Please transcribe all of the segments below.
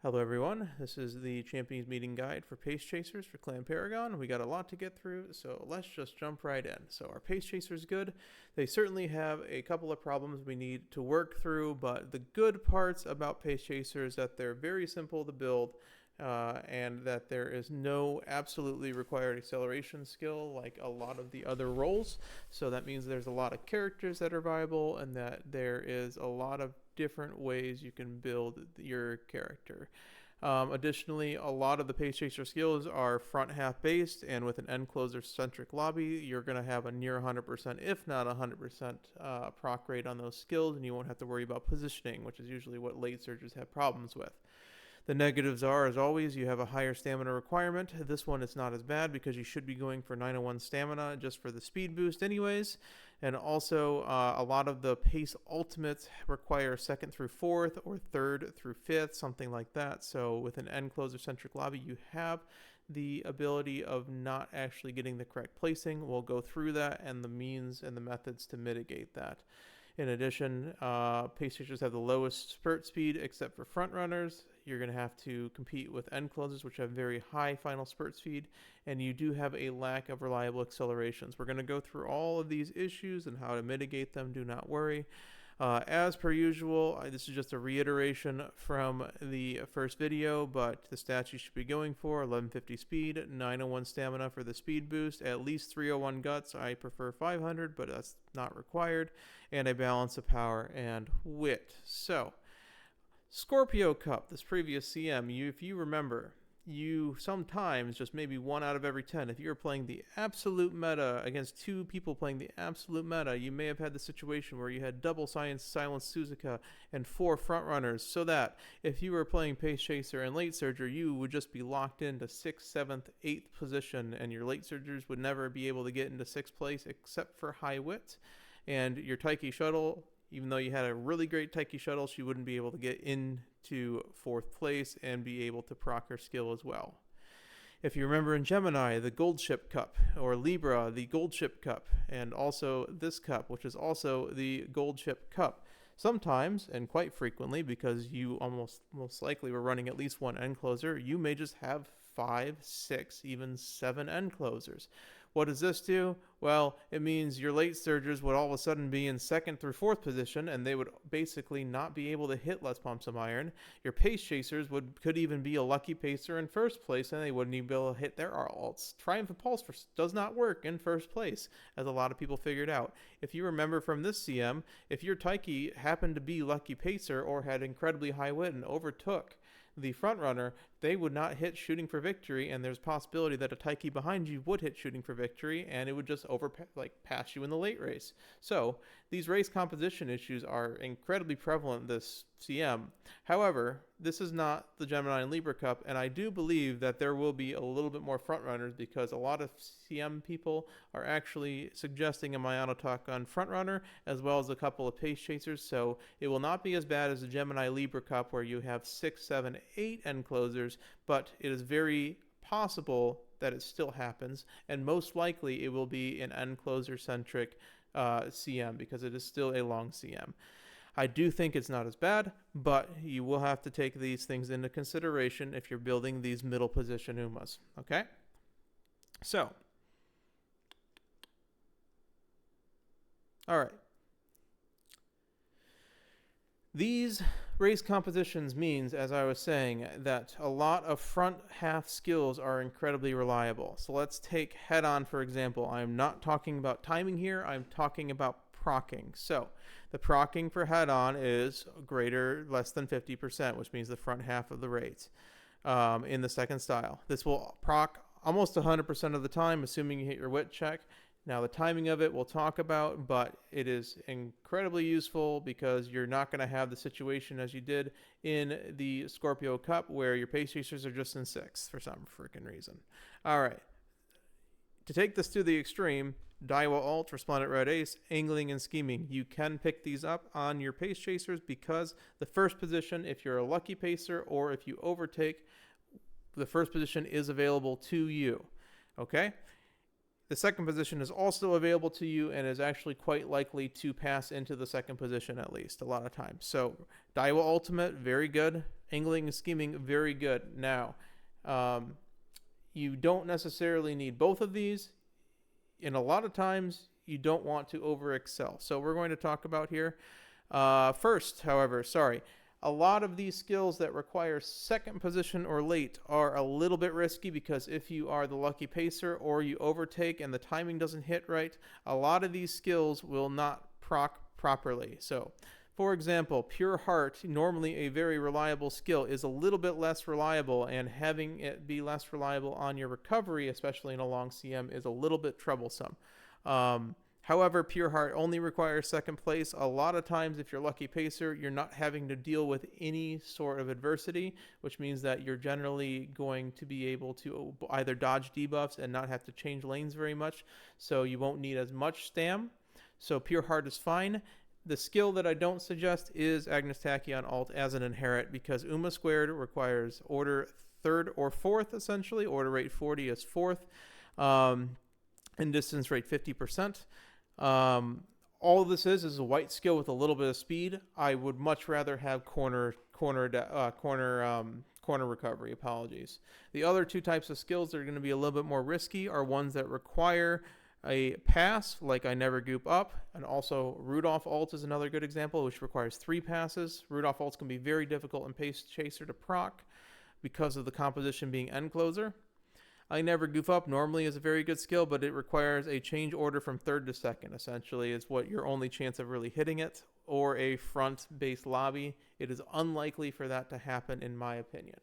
Hello everyone, this is the Champions Meeting Guide for Pace Chasers for Clan Paragon. We got a lot to get through, so let's just jump right in. So our Pace Chasers good. They certainly have a couple of problems we need to work through, but the good parts about Pace Chasers is that they're very simple to build, and that there is no absolutely required acceleration skill like a lot of the other roles. So that means there's a lot of characters that are viable, and that there is a lot of different ways you can build your character. Additionally, a lot of the Pace Chaser skills are front half based, and with an end closer centric lobby, you're going to have a near 100%, if not 100%, proc rate on those skills, and you won't have to worry about positioning, which is usually what late surgers have problems with. The negatives are, as always, you have a higher stamina requirement. This one is not as bad because you should be going for 901 stamina just for the speed boost anyways. And also, a lot of the pace ultimates require 2nd through 4th or 3rd through 5th, something like that. So with an end closer centric lobby, you have the ability of not actually getting the correct placing. We'll go through that and the means and the methods to mitigate that. In addition, pace chasers have the lowest spurt speed except for front runners. You're going to have to compete with end closers, which have very high final spurt speed, and you do have a lack of reliable accelerations. We're going to go through all of these issues and how to mitigate them. Do not worry. As per usual, this is just a reiteration from the first video, but the stats you should be going for: 1150 speed, 901 stamina for the speed boost, at least 301 guts. I prefer 500, but that's not required, and a balance of power and wit. So, Scorpio Cup, this previous CM, if you remember, you sometimes, just maybe 1 out of every 10, if you're playing the absolute meta against 2 people playing the absolute meta, you may have had the situation where you had double Silence Suzuka and 4 front runners, so that if you were playing Pace Chaser and Late Surger, you would just be locked into 6th, 7th, 8th position, and your Late Surgers would never be able to get into 6th place except for High Wit, and your Taiki Shuttle, even though you had a really great Taiki Shuttle, she wouldn't be able to get into 4th place and be able to proc her skill as well. If you remember in Gemini, the Gold Ship Cup, or Libra, the Gold Ship Cup, and also this cup, which is also the Gold Ship Cup. Sometimes, and quite frequently, because you most likely were running at least 1 end closer, you may just have 5, 6, even 7 end closers. What does this do? Well, it means your late surgers would all of a sudden be in 2nd through 4th position, and they would basically not be able to hit Let's Pump Some Iron. Your pace chasers could even be a lucky pacer in 1st place, and they wouldn't even be able to hit their alts. Triumph and Pulse does not work in 1st place, as a lot of people figured out. If you remember from this CM, if your Taiki happened to be lucky pacer or had incredibly high wit and overtook the front runner, they would not hit shooting for victory, and there's a possibility that a Taiki behind you would hit shooting for victory, and it would just pass you in the late race. So these race composition issues are incredibly prevalent this CM. However, this is not the Gemini and Libra Cup, and I do believe that there will be a little bit more front runners because a lot of CM people are actually suggesting a Myonotalk on front runner as well as a couple of pace chasers. So it will not be as bad as the Gemini Libra Cup where you have 6, 7, 8 end closers, but it is very possible that it still happens, and most likely it will be an end closer centric CM because it is still a long CM. I do think it's not as bad, but you will have to take these things into consideration if you're building these middle position Umas. Okay? So, all right. These race compositions means, as I was saying, that a lot of front half skills are incredibly reliable. So let's take head on, for example. I'm not talking about timing here. I'm talking about procking. So the procking for head on is less than 50%, which means the front half of the rates in the 2nd style. This will proc almost 100% of the time, assuming you hit your wit check. Now, the timing of it we'll talk about, but it is incredibly useful because you're not going to have the situation as you did in the Scorpio Cup where your pace chasers are just in 6th for some freaking reason. All right. To take this to the extreme, Daiwa Alt, Resplendent Red Ace, Angling, and Scheming. You can pick these up on your pace chasers because the 1st position, if you're a lucky pacer or if you overtake, the 1st position is available to you. Okay? The 2nd position is also available to you and is actually quite likely to pass into the 2nd position at least a lot of times. So Daiwa Ultimate, very good. Angling and scheming, very good. Now, you don't necessarily need both of these. And a lot of times, you don't want to over excel. So we're going to talk about here. First, however, a lot of these skills that require second position or late are a little bit risky, because if you are the lucky pacer or you overtake and the timing doesn't hit right, a lot of these skills will not proc properly. So, for example, Pure Heart, normally a very reliable skill, is a little bit less reliable, and having it be less reliable on your recovery, especially in a long CM, is a little bit troublesome. However, Pure Heart only requires second place. A lot of times, if you're lucky pacer, you're not having to deal with any sort of adversity, which means that you're generally going to be able to either dodge debuffs and not have to change lanes very much, so you won't need as much stam. So Pure Heart is fine. The skill that I don't suggest is Agnes Tachyon alt as an inherit, because Uma squared requires order 3rd or 4th, essentially. Order rate 40 is 4th, and distance rate 50%. All this is a white skill with a little bit of speed. I would much rather have corner recovery. Apologies. The other two types of skills that are going to be a little bit more risky are ones that require a pass, like I Never Goop Up, and also Rudolph ult is another good example, which requires 3 passes. Rudolph ults can be very difficult in Pace Chaser to proc because of the composition being end closer. I Never Goof Up normally is a very good skill, but it requires a change order from 3rd to 2nd, essentially, is what your only chance of really hitting it, or a front-based lobby. It is unlikely for that to happen, in my opinion.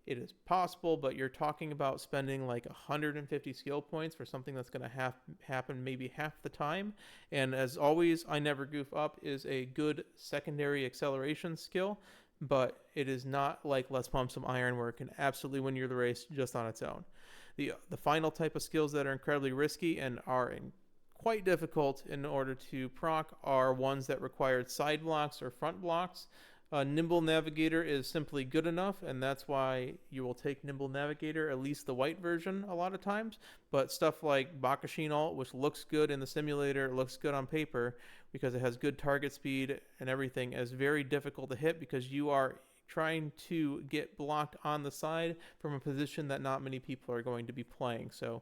It is possible, but you're talking about spending like 150 skill points for something that's going to happen maybe half the time. And as always, I Never Goof Up is a good secondary acceleration skill, but it is not like Let's Pump Some Iron, where it can absolutely win you the race just on its own. The final type of skills that are incredibly risky and are quite difficult in order to proc are ones that require side blocks or front blocks. Nimble Navigator is simply good enough, and that's why you will take Nimble Navigator, at least the white version, a lot of times. But stuff like Bakashin ult, which looks good in the simulator, looks good on paper because it has good target speed and everything, is very difficult to hit because you are trying to get blocked on the side from a position that not many people are going to be playing. So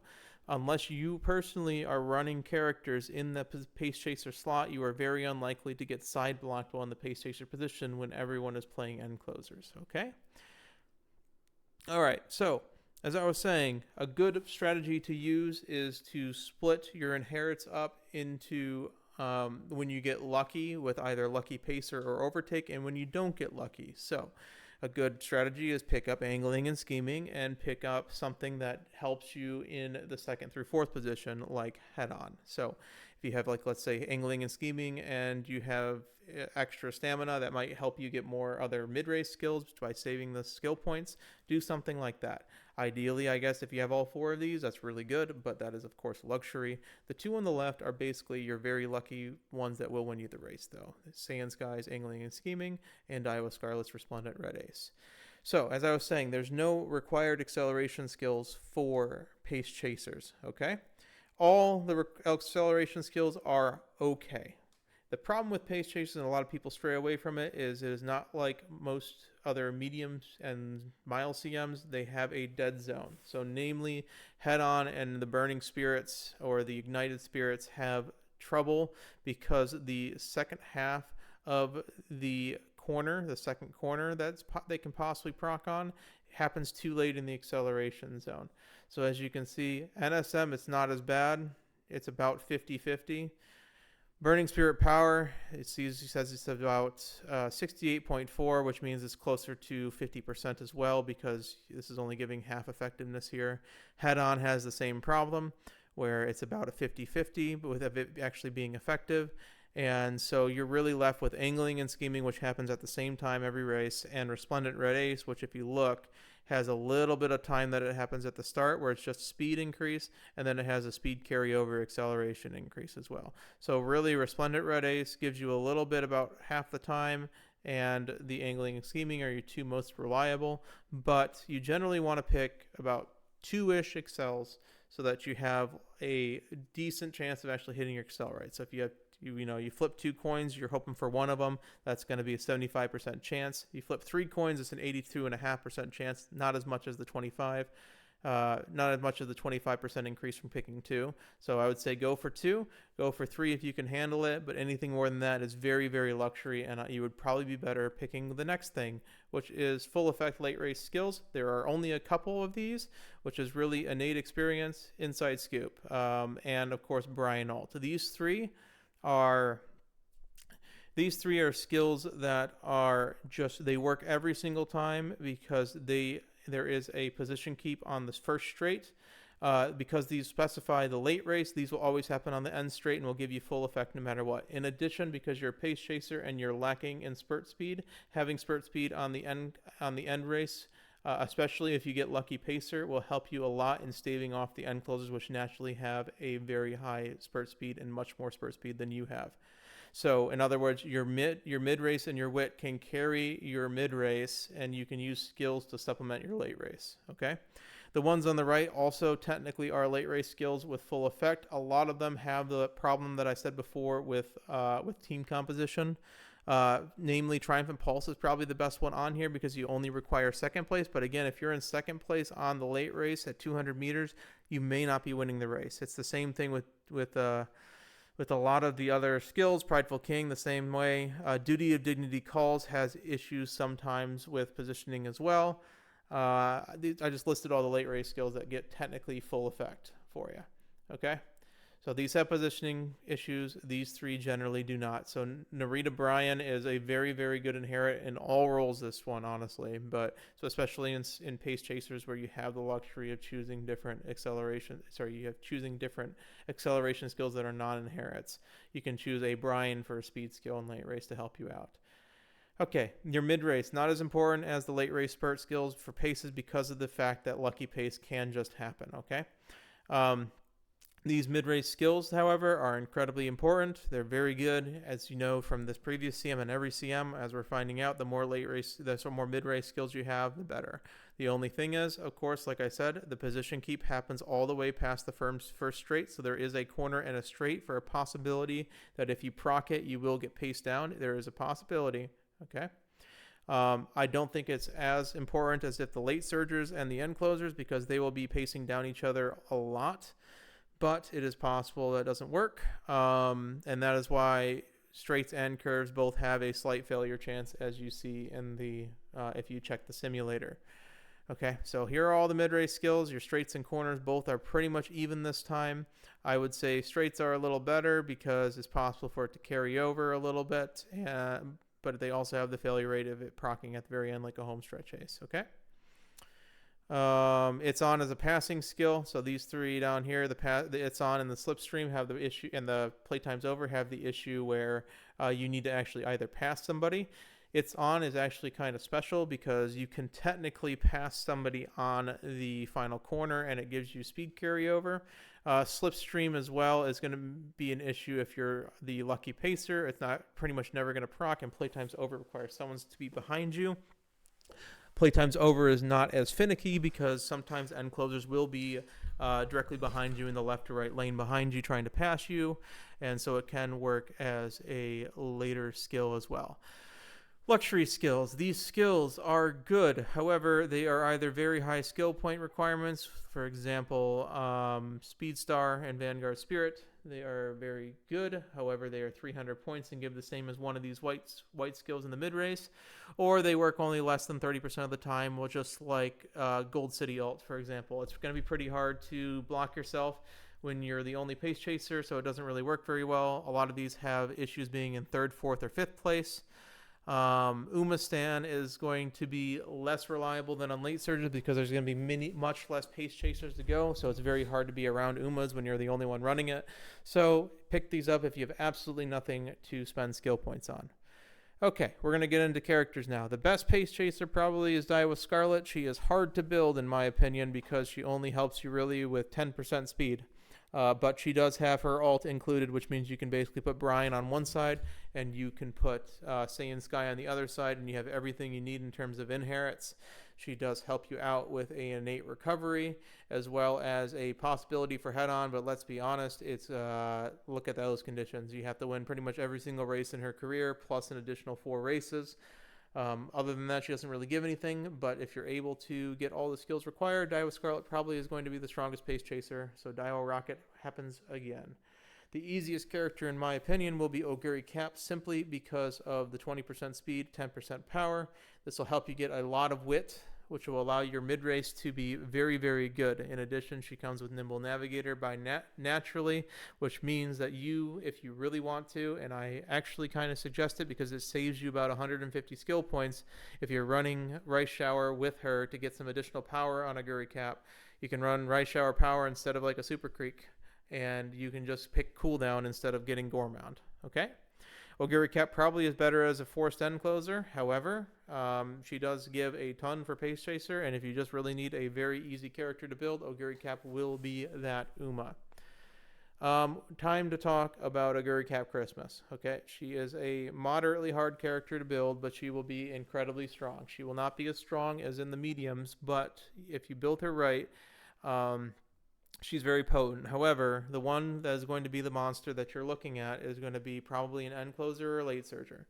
unless you personally are running characters in the Pace Chaser slot, you are very unlikely to get side blocked while in the Pace Chaser position when everyone is playing end closers, okay? All right, so as I was saying, a good strategy to use is to split your inherits up into when you get lucky with either lucky pacer or overtake, and when you don't get lucky. So a good strategy is pick up angling and scheming, and pick up something that helps you in the 2nd through 4th position, like head on. So if you have, like, let's say angling and scheming, and you have extra stamina, that might help you get more other mid-race skills by saving the skill points. Do something like that. Ideally, I guess if you have all 4 of these, that's really good, but that is, of course, luxury. The 2 on the left are basically your very lucky ones that will win you the race, though. Sand Skies, Angling and Scheming, and Iowa Scarlet's Resplendent Red Ace. So, as I was saying, there's no required acceleration skills for Pace Chasers, okay? All the acceleration skills are okay. The problem with Pace Chasers, and a lot of people stray away from it, is not like most other mediums and mile CMs. They have a dead zone. So namely, Head On and the Burning Spirits or the Ignited Spirits have trouble because the second half of the corner, the second corner they can possibly proc on, happens too late in the acceleration zone. So as you can see, NSM, it's not as bad. It's about 50-50. Burning Spirit Power, he says it's about 68.4, which means it's closer to 50% as well, because this is only giving half effectiveness here. Head On has the same problem, where it's about a 50-50, but with it actually being effective. And so you're really left with Angling and Scheming, which happens at the same time every race, and Resplendent Red Ace, which if you look, has a little bit of time that it happens at the start, where it's just speed increase, and then it has a speed carryover acceleration increase as well. So really, Resplendent Red Ace gives you a little bit about half the time, and the Angling and Scheming are your 2 most reliable, but you generally want to pick about 2-ish excels so that you have a decent chance of actually hitting your excel rate. So if you have you flip 2 coins, you're hoping for one of them. That's going to be a 75% chance. You flip 3 coins, it's an 82.5% chance. Not as much as the 25. Not as much as the 25% increase from picking 2. So I would say go for 2, go for 3 if you can handle it, but anything more than that is very, very luxury, and you would probably be better picking the next thing, which is full effect late race skills. There are only a couple of these, which is really innate experience, inside scoop, and of course Brian Alt. These three are skills that are just, they work every single time because there is a position keep on this first straight. Because these specify the late race, these will always happen on the end straight and will give you full effect no matter what. In addition, because you're a pace chaser and you're lacking in spurt speed, having spurt speed on the end race, especially if you get lucky pacer, will help you a lot in staving off the end closers, which naturally have a very high spurt speed and much more spurt speed than you have. So in other words, your mid race and your wit can carry your mid race, and you can use skills to supplement your late race. Okay, the ones on the right also technically are late race skills with full effect. A lot of them have the problem that I said before with team composition. Namely, Triumphant Pulse is probably the best one on here because you only require second place. But again, if you're in second place on the late race at 200 meters, you may not be winning the race. It's the same thing with a lot of the other skills. Prideful King, the same way. Duty of Dignity Calls has issues sometimes with positioning as well. I just listed all the late race skills that get technically full effect for you. Okay? So these have positioning issues. These three generally do not. So Narita Bryan is a very, very good inherit in all roles, this one, honestly. But so especially in pace chasers where you have the luxury of choosing different choosing different acceleration skills that are non-inherits. You can choose a Bryan for a speed skill in late race to help you out. Okay, your mid-race, not as important as the late race spurt skills for paces because of the fact that lucky pace can just happen, okay? These mid-race skills, however, are incredibly important. They're very good, as you know from this previous CM and every CM. As we're finding out, the more mid-race skills you have, the better. The only thing is, of course, like I said, the position keep happens all the way past the first straight. So there is a corner and a straight for a possibility that if you proc it, you will get paced down. There is a possibility, okay? I don't think it's as important as if the late surgers and the end closers, because they will be pacing down each other a lot. But it is possible that doesn't work, and that is why straights and curves both have a slight failure chance, as you see in the if you check the simulator. Okay, so here are all the mid-race skills. Your straights and corners both are pretty much even this time. I would say straights are a little better because it's possible for it to carry over a little bit, but they also have the failure rate of it procking at the very end like a home stretch ace, okay? It's on as a passing skill. So these three down here, it's on and the slipstream have the issue, and the playtime's over have the issue where you need to actually either pass somebody. It's on is actually kind of special because you can technically pass somebody on the final corner and it gives you speed carryover. Slipstream as well is going to be an issue if you're the lucky pacer. It's not pretty much never going to proc, and playtime's over requires someone to be behind you. Playtime's over is not as finicky because sometimes end closers will be directly behind you in the left or right lane behind you trying to pass you, and so it can work as a later skill as well. Luxury skills. These skills are good. However, they are either very high skill point requirements, for example, Speed Star and Vanguard Spirit. They are very good. However, they are 300 points and give the same as one of these white skills in the mid-race. Or they work only less than 30% of the time, well, just like Gold City Ult, for example. It's going to be pretty hard to block yourself when you're the only pace chaser, so it doesn't really work very well. A lot of these have issues being in 3rd, 4th, or 5th place. Umastan is going to be less reliable than on late surges because there's going to be much less pace chasers to go, so it's very hard to be around Umas when you're the only one running it. So pick these up if you have absolutely nothing to spend skill points on. Okay, we're going to get into characters now. The best pace chaser probably is Daiwa Scarlet. She is hard to build in my opinion because she only helps you really with 10% speed. But she does have her ult included, which means you can basically put Brian on one side and you can put Saiyan Sky on the other side, and you have everything you need in terms of inherits. She does help you out with an innate recovery as well as a possibility for head-on, but let's be honest, it's look at those conditions. You have to win pretty much every single race in her career, plus an additional 4 races. Other than that, she doesn't really give anything, but if you're able to get all the skills required, Daiwa Scarlet probably is going to be the strongest pace chaser, so Daiwa Rocket happens again. The easiest character, in my opinion, will be Oguri Cap, simply because of the 20% speed, 10% power. This will help you get a lot of wit, which will allow your mid-race to be very, very good. In addition, she comes with Nimble Navigator by naturally, which means that you, if you really want to, and I actually kind of suggest it because it saves you about 150 skill points if you're running Rice Shower with her to get some additional power on Oguri Cap. You can run Rice Shower power instead of like a Super Creek, and you can just pick cooldown instead of getting Gourmand, okay? Oguri Cap probably is better as a forced end closer. However, she does give a ton for Pace Chaser, and if you just really need a very easy character to build, Oguri Cap will be that Uma. Time to talk about Oguri Cap Christmas. Okay, she is a moderately hard character to build, but she will be incredibly strong. She will not be as strong as in the mediums, but if you build her right, she's very potent. However, the one that is going to be the monster that you're looking at is going to be probably an end closer or a late surger.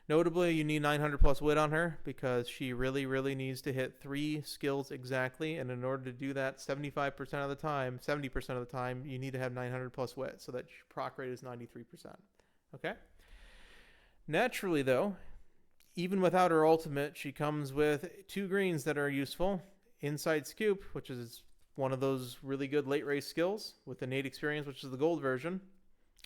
Notably, you need 900 plus wit on her because she really, really needs to hit 3 skills exactly. And in order to do that 75% of the time, 70% of the time, you need to have 900 plus wit so that your proc rate is 93%. Okay? Naturally, though, even without her ultimate, she comes with 2 greens that are useful. Inside Scoop, which is one of those really good late race skills with innate experience, which is the gold version,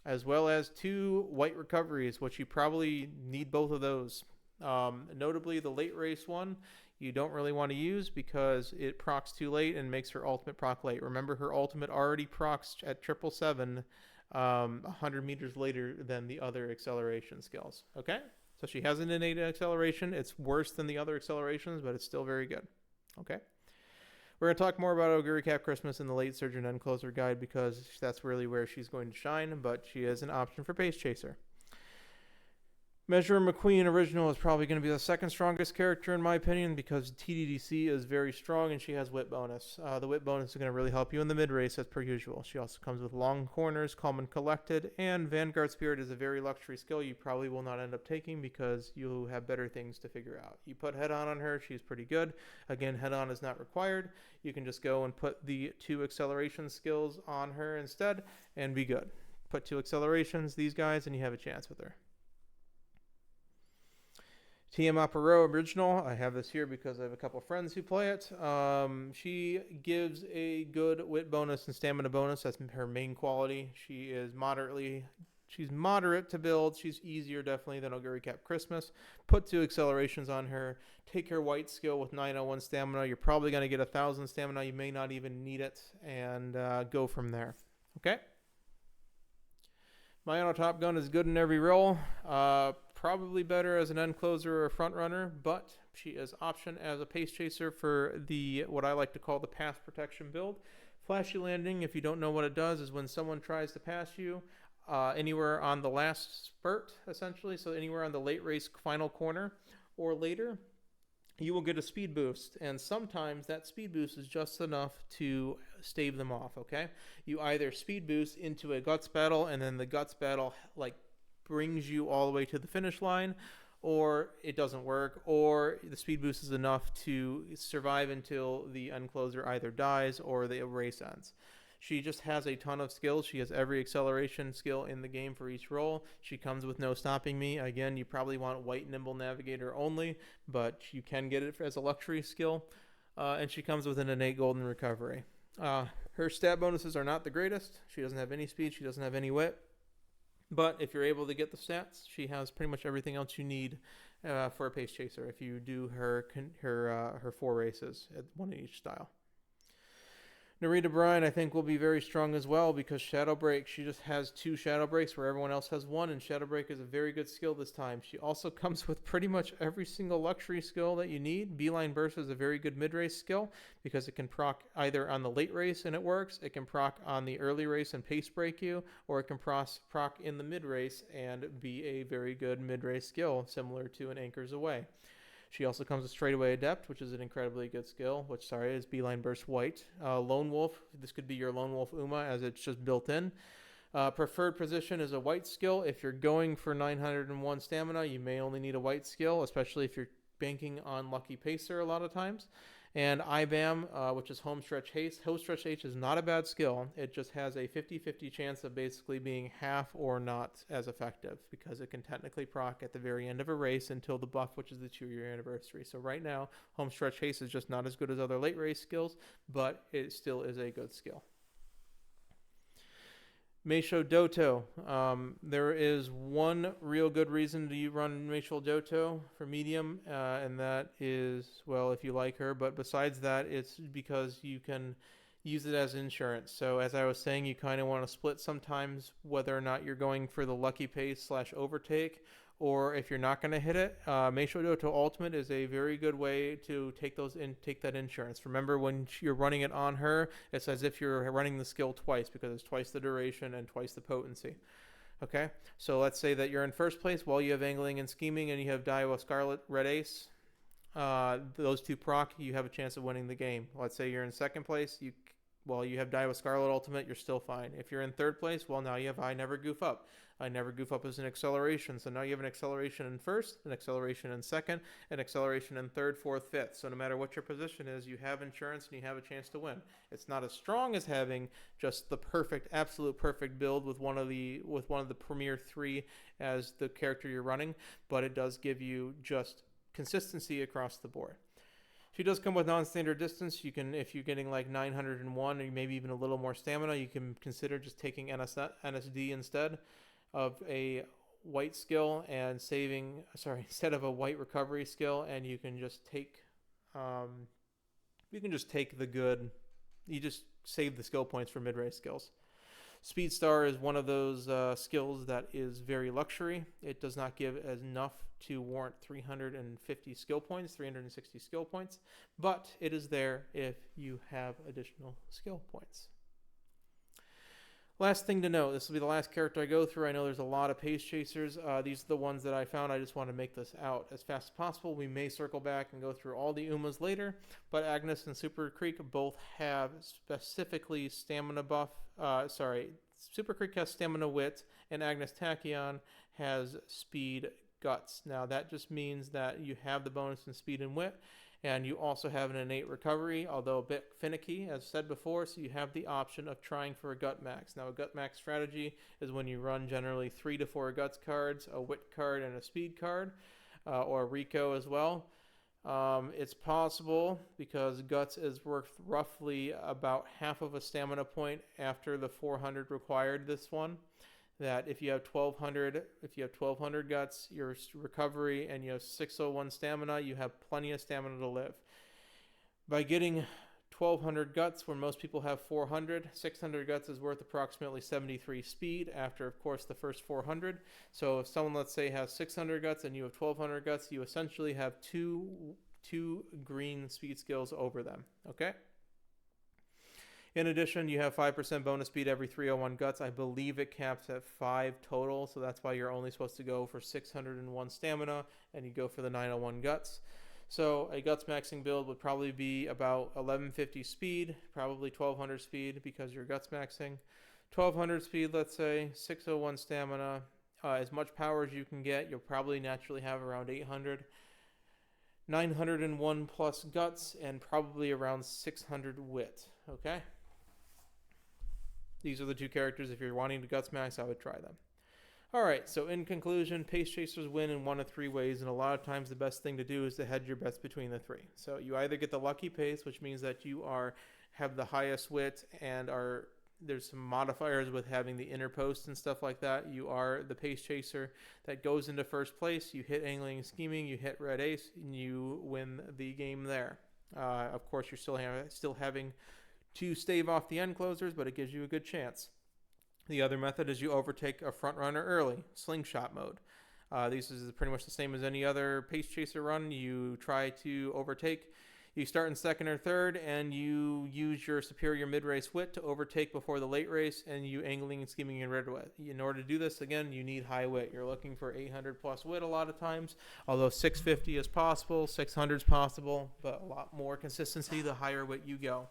as well as 2 white recoveries, which you probably need both of those. Notably, the late race one you don't really want to use because it procs too late and makes her ultimate proc late. Remember, her ultimate already procs at 777 100 meters later than the other acceleration skills. Okay? So she has an innate acceleration. It's worse than the other accelerations, but it's still very good. Okay? We're going to talk more about Oguri Cap Christmas in the late surge and end closer guide because that's really where she's going to shine, but she is an option for Pace Chaser. Measure McQueen Original is probably going to be the second strongest character in my opinion because TDDC is very strong and she has wit bonus. The wit bonus is going to really help you in the mid race as per usual. She also comes with long corners, calm and collected, and Vanguard Spirit is a very luxury skill you probably will not end up taking because you have better things to figure out. You put head on her, she's pretty good. Again, head on is not required. You can just go and put the 2 acceleration skills on her instead and be good. Put 2 accelerations, these guys, and you have a chance with her. TM Aparo Original, I have this here because I have a couple friends who play it. She gives a good wit bonus and stamina bonus. That's her main quality. She's moderate to build. She's easier definitely than Oguri Cap Christmas. Put 2 accelerations on her. Take her white skill with 901 stamina. You're probably going to get 1,000 stamina. You may not even need it, and go from there. Okay? My auto top gun is good in every role. Probably better as an end closer or a front runner, but she is option as a pace chaser for the what I like to call the path protection build. Flashy landing, if you don't know what it does, is when someone tries to pass you anywhere on the last spurt, essentially, so anywhere on the late race final corner or later, you will get a speed boost, and sometimes that speed boost is just enough to stave them off, okay? You either speed boost into a guts battle, and then the guts battle, like, brings you all the way to the finish line, or it doesn't work, or the speed boost is enough to survive until the end closer either dies or the race ends. She just has a ton of skills. She has every acceleration skill in the game for each role. She comes with no stopping me. Again, you probably want white nimble navigator only, but you can get it as a luxury skill. And she comes with an innate golden recovery. Her stat bonuses are not the greatest. She doesn't have any speed. She doesn't have any wit. But if you're able to get the stats, she has pretty much everything else you need for a pace chaser if you do her 4 races, one in each style. Narita Brine, I think, will be very strong as well because Shadow Break, she just has 2 Shadow Breaks where everyone else has 1, and Shadow Break is a very good skill this time. She also comes with pretty much every single luxury skill that you need. Beeline Burst is a very good mid-race skill because it can proc either on the late race and it works, it can proc on the early race and pace break you, or it can proc in the mid-race and be a very good mid-race skill, similar to an Anchors Away. She also comes with Straightaway Adept, which is an incredibly good skill, is Beeline Burst White. Lone Wolf, this could be your Lone Wolf Uma as it's just built in. Preferred Position is a white skill. If you're going for 901 stamina, you may only need a white skill, especially if you're banking on Lucky Pacer a lot of times. And IBAM, which is Home Stretch Haste. Home Stretch Haste is not a bad skill. It just has a 50-50 chance of basically being half or not as effective because it can technically proc at the very end of a race until the buff, which is the 2-year anniversary. So right now, Home Stretch Haste is just not as good as other late race skills, but it still is a good skill. Meisho Doto. There is one real good reason to run Meisho Doto for medium, and that is, well, if you like her. But besides that, it's because you can use it as insurance. So as I was saying, you kind of want to split sometimes whether or not you're going for the lucky pace / overtake, or if you're not going to hit it. Meisho Doto Ultimate is a very good way to take that insurance. Remember, when you're running it on her, it's as if you're running the skill twice because it's twice the duration and twice the potency. Okay, so let's say that you're in first place while you have Angling and Scheming and you have Daiwa Scarlet Red Ace. Those 2 proc, you have a chance of winning the game. Let's say you're in second place, you have Daiwa Scarlet Ultimate, you're still fine. If you're in third place, well, now you have I Never Goof Up. I Never Goof Up as an acceleration, so now you have an acceleration in first, an acceleration in second, an acceleration in third, fourth, fifth. So no matter what your position is, you have insurance and you have a chance to win. It's not as strong as having just the absolute perfect build with one of the premier 3 as the character you're running, but it does give you just consistency across the board. She does come with non-standard distance. You can, if you're getting like 901 or maybe even a little more stamina, you can consider just taking NSD instead of a white skill and instead of a white recovery skill, and you can just take you just save the skill points for mid-race skills. Speed Star is one of those skills that is very luxury. It does not give enough to warrant 360 skill points, but it is there if you have additional skill points. Last thing to note, this will be the last character I go through. I know there's a lot of pace chasers. These are the ones that I found. I just want to make this out as fast as possible. We may circle back and go through all the Umas later, but Agnes and Super Creek both have specifically stamina buff. Super Creek has stamina wit, and Agnes Tachyon has speed guts. Now that just means that you have the bonus in speed and wit, and you also have an innate recovery, although a bit finicky, as said before, so you have the option of trying for a gut max. Now, a gut max strategy is when you run generally 3 to 4 guts cards, a wit card, and a speed card, or a Rico as well. It's possible, because guts is worth roughly about half of a stamina point after the 400 required this one, that if you have 1200 guts, your recovery, and you have 601 stamina, you have plenty of stamina to live. By getting 1200 guts where most people have 400, 600 guts is worth approximately 73 speed after, of course, the first 400. So if someone, let's say, has 600 guts and you have 1200 guts, you essentially have two green speed skills over them. Okay. In addition, you have 5% bonus speed every 301 guts. I believe it caps at 5 total, so that's why you're only supposed to go for 601 stamina, and you go for the 901 guts. So a guts maxing build would probably be about 1150 speed, probably 1200 speed because you're guts maxing. 1200 speed, let's say, 601 stamina, as much power as you can get. You'll probably naturally have around 800. 901 plus guts, and probably around 600 wit. Okay? These are the two characters. If you're wanting to guts max, I would try them. Alright, so in conclusion, pace chasers win in one of three ways, and a lot of times the best thing to do is to hedge your bets between the three. So you either get the lucky pace, which means that you have the highest wit and there's some modifiers with having the inner post and stuff like that. You are the pace chaser that goes into first place. You hit Angling and Scheming, you hit Red Ace, and you win the game there. Of course, you're still having to stave off the end closers, but it gives you a good chance. The other method is you overtake a front runner early, slingshot mode. This is pretty much the same as any other pace chaser run. You try to overtake. You start in second or third, and you use your superior mid-race wit to overtake before the late race, and you angling and scheming in red wit. In order to do this, again, you need high wit. You're looking for 800 plus wit a lot of times, although 650 is possible, 600 is possible, but a lot more consistency the higher wit you go.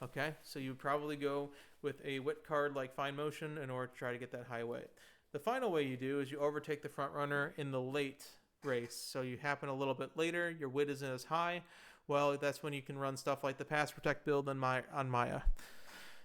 Okay, so you probably go with a wit card like Fine Motion in order to try to get that high wit. The final way you do is you overtake the front runner in the late race. So you happen a little bit later, your wit isn't as high. Well, that's when you can run stuff like the Pass Protect build on Maya.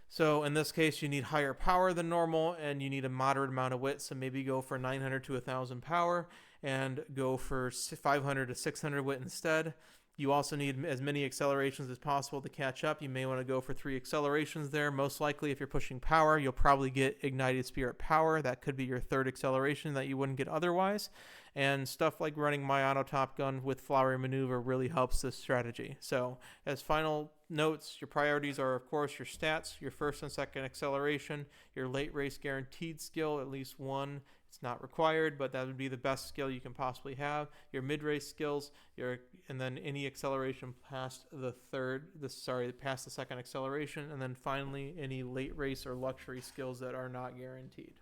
So in this case, you need higher power than normal, and you need a moderate amount of wit. So maybe go for 900 to 1,000 power, and go for 500 to 600 wit instead. You also need as many accelerations as possible to catch up. You may want to go for 3 accelerations there. Most likely, if you're pushing power, you'll probably get Ignited Spirit Power. That could be your 3rd acceleration that you wouldn't get otherwise. And stuff like running My Auto Top Gun with Flowery Maneuver really helps this strategy. So as final notes, your priorities are, of course, your stats, your 1st and 2nd acceleration, your late race guaranteed skill, at least one. It's not required, but that would be the best skill you can possibly have. Your mid-race skills, and then any acceleration past the 2nd acceleration, and then finally any late race or luxury skills that are not guaranteed.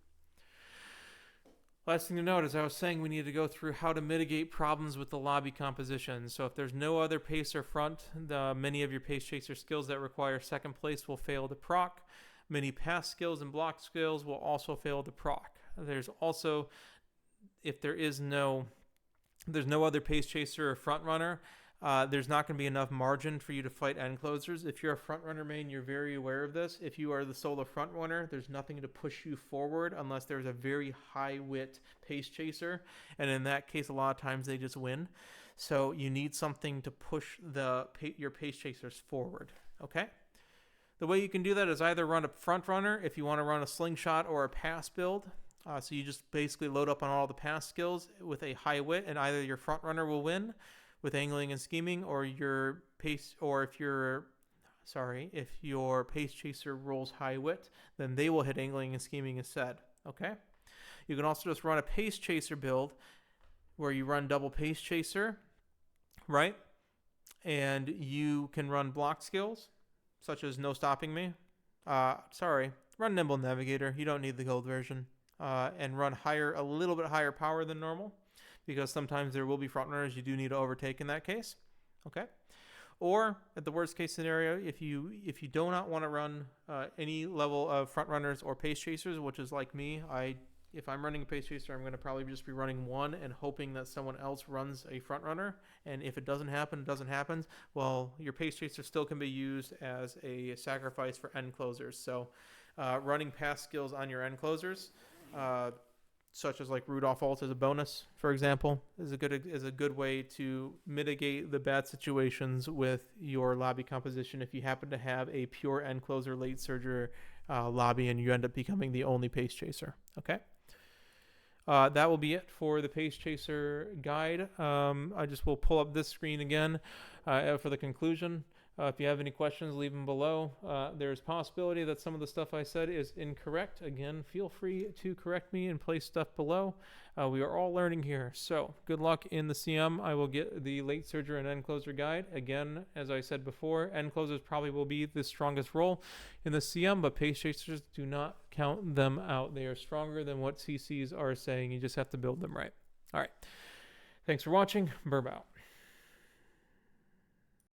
Last thing to note, as I was saying, we need to go through how to mitigate problems with the lobby composition. So if there's no other pacer front, many of your pace chaser skills that require 2nd place will fail to proc. Many pass skills and block skills will also fail to proc. There's also, if there's no other pace chaser or front runner, there's not going to be enough margin for you to fight end closers. If you're a front runner main, you're very aware of this. If you are the solo front runner, there's nothing to push you forward unless there's a very high wit pace chaser. And in that case, a lot of times they just win. So you need something to push your pace chasers forward. Okay? The way you can do that is either run a front runner if you want to run a slingshot or a pass build. So you just basically load up on all the pass skills with a high wit, and either your front runner will win with angling and scheming, or if your pace chaser rolls high wit, then they will hit angling and scheming instead. Okay? You can also just run a pace chaser build where you run double pace chaser, right? And you can run block skills, such as no stopping me. Run nimble navigator. You don't need the gold version. And run a little bit higher power than normal, because sometimes there will be front runners you do need to overtake in that case. Okay. Or at the worst case scenario, if you do not want to run any level of front runners or pace chasers, which is like me, if I'm running a pace chaser, I'm going to probably just be running one and hoping that someone else runs a front runner. And if it doesn't happen, it doesn't happen. Well, your pace chaser still can be used as a sacrifice for end closers. So running pass skills on your end closers, such as like Rudolph Alt as a bonus, for example, is a good way to mitigate the bad situations with your lobby composition if you happen to have a pure end closer late surger lobby and you end up becoming the only pace chaser. Okay. That will be it for the pace chaser guide. I just will pull up this screen again for the conclusion. If you have any questions, leave them below. There's possibility that some of the stuff I said is incorrect. Again, feel free to correct me and place stuff below. We are all learning here. So good luck in the CM. I will get the late surger and end closer guide. Again, as I said before, end closers probably will be the strongest role in the CM, but pace chasers, do not count them out. They are stronger than what CCs are saying. You just have to build them right. All right. Thanks for watching. Burb out.